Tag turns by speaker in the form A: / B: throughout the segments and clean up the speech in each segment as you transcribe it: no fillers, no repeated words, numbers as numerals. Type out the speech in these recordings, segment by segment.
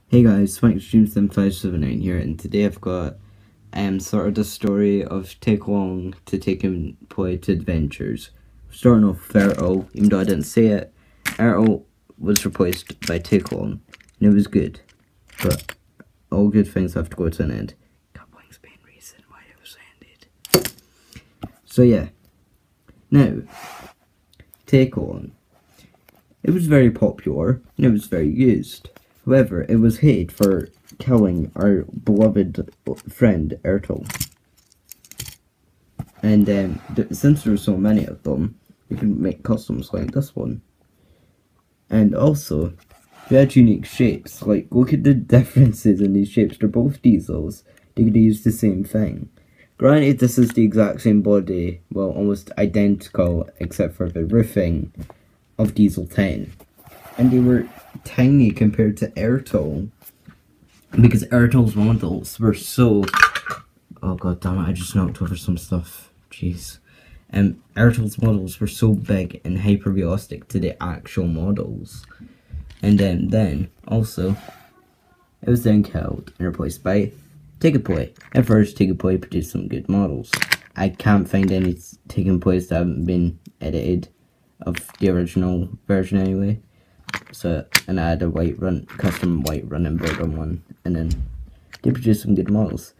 A: Hey guys, SwankyStreams7579 here, and today I've got sort of the story of Take Long to Taking Play to Adventures. Starting off with Ertl, even though I didn't say it, Ertl was replaced by Take Long, and it was good. But all good things have to go to an end. Coupling's main reason why it was ended. So yeah. Now, Take Long. It was very popular, and it was very used. However, it was hated for killing our beloved friend Ertl. And since there were so many of them, you can make customs like this one. And also, they had unique shapes. Like, look at the differences in these shapes. They're both diesels. They could use the same thing. Granted, this is the exact same body, well, almost identical, except for the roofing of Diesel 10. And they were tiny compared to Ertl, because Ertl's models were so... Oh god damn it, I just knocked over some stuff. Jeez. Ertl's models were so big and hyper-realistic to the actual models. And then, also, it was then killed and replaced by Take Play. At first, Take Play produced some good models. I can't find any Take Plays that haven't been edited of the original version anyway. So, and I had a custom white running board on one, and then they produced some good models.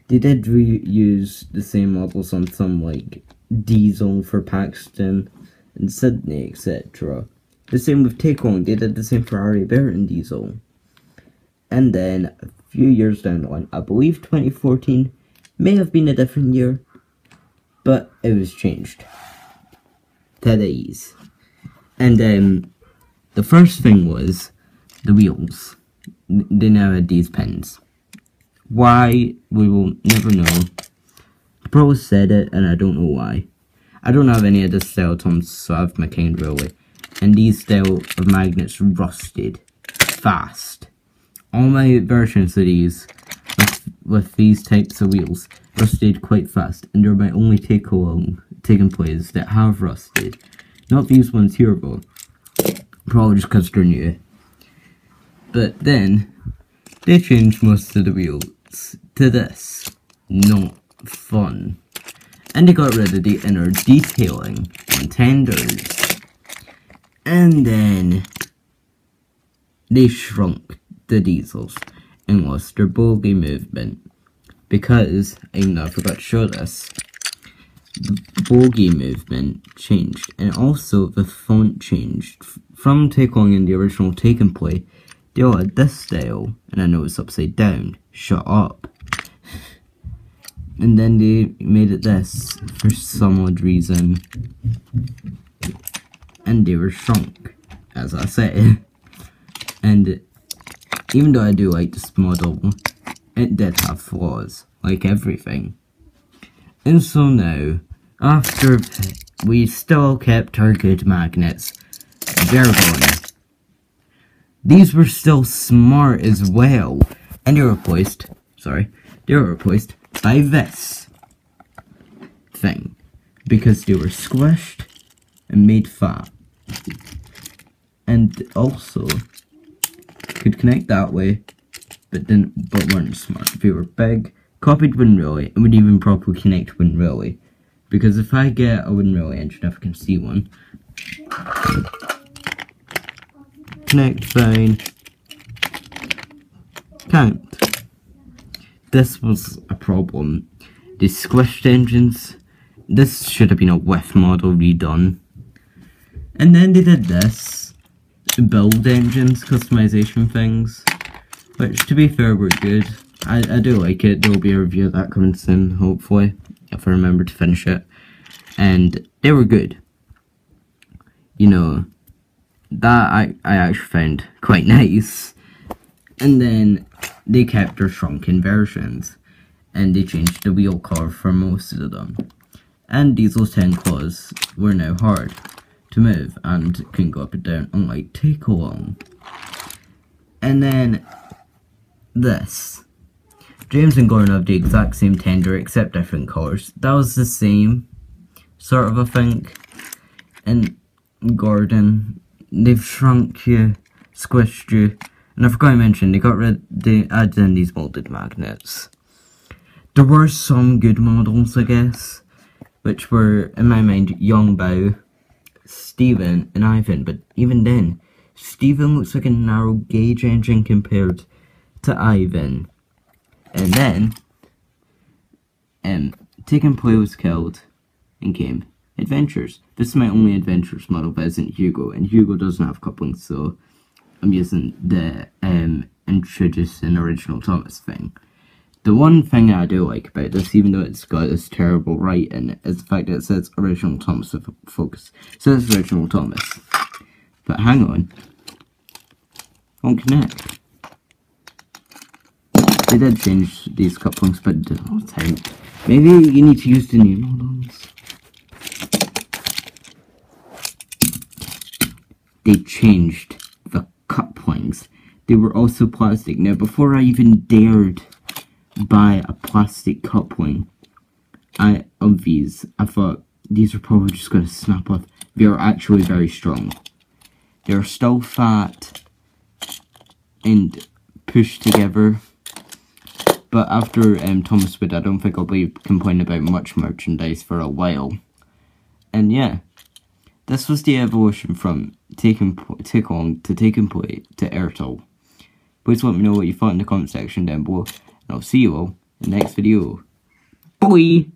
A: They did reuse the same models on some, like, Diesel for Paxton and Sydney, etc. The same with Take Long, they did the same for Ari Barrett Diesel. And then, a few years down the line, I believe 2014 may have been a different year, but it was changed to these. And the first thing was the wheels. They now had these pins. Why, we will never know. The pros said it, and I don't know why. I don't have any of the Steltoms, so I have my King Railway. And these style of magnets rusted fast. All my versions of these, with these types of wheels, rusted quite fast. And they're my only taken plays that have rusted. Not these ones here, though. Probably just because they're new. But then, they changed most of the wheels to this. Not fun. And they got rid of the inner detailing on tenders. And then, they shrunk the diesels and lost their bogie movement. Because, even though I forgot to show this, the bogie movement changed, and also the font changed. From Take Long in the original Take Play, they all had this style, and I know it's upside down. Shut up. And then they made it this for some odd reason, and they were shrunk, as I said. And even though I do like this model, it did have flaws, like everything. And so now, after we still kept our good magnets, they're gone. These were still smart as well, and they were replaced by this thing, because they were squished and made fat. And also, could connect that way, but weren't smart. They were big, copied Wind Relay, and would even properly connect Wind Relay. Because if I get a Wind Relay engine, if I can see one, connect fine, can't. This was a problem. The squished engines, this should have been a WIF model redone. And then they did this, build engines, customization things, which to be fair were good. I do like it. There will be a review of that coming soon, hopefully, if I remember to finish it. And they were good. You know, that I actually found quite nice. And then they kept their shrunken versions, and they changed the wheel curve for most of them. And Diesel's 10 claws were now hard to move and couldn't go up and down, unlike Take Long. And then this. James and Gordon have the exact same tender except different colours. That was the same sort of a thing. And Gordon, they've shrunk you, squished you, and And I forgot to mention, they added in these molded magnets. There were some good models, I guess, which were, in my mind, Yongbao, Steven, and Ivan. But even then, Steven looks like a narrow gauge engine compared to Ivan. And then, Taken Play was killed and came Adventures. This is my only Adventures model, but isn't Hugo, and Hugo doesn't have couplings, so I'm using the Introduce an Original Thomas thing. The one thing I do like about this, even though it's got this terrible writing, is the fact that it says Original Thomas with focus. It says Original Thomas. But hang on. Won't connect. They did change these couplings, but all the time. Maybe you need to use the new models. They changed the couplings. They were also plastic. Now, before I even dared buy a plastic coupling of these, I thought these are probably just going to snap off. They are actually very strong. They're still fat and pushed together. But after Thomas Wood, I don't think I'll be complaining about much merchandise for a while. And yeah, this was the evolution from Taken Play to Airtel. Please let me know what you thought in the comment section down below, and I'll see you all in the next video. Bye!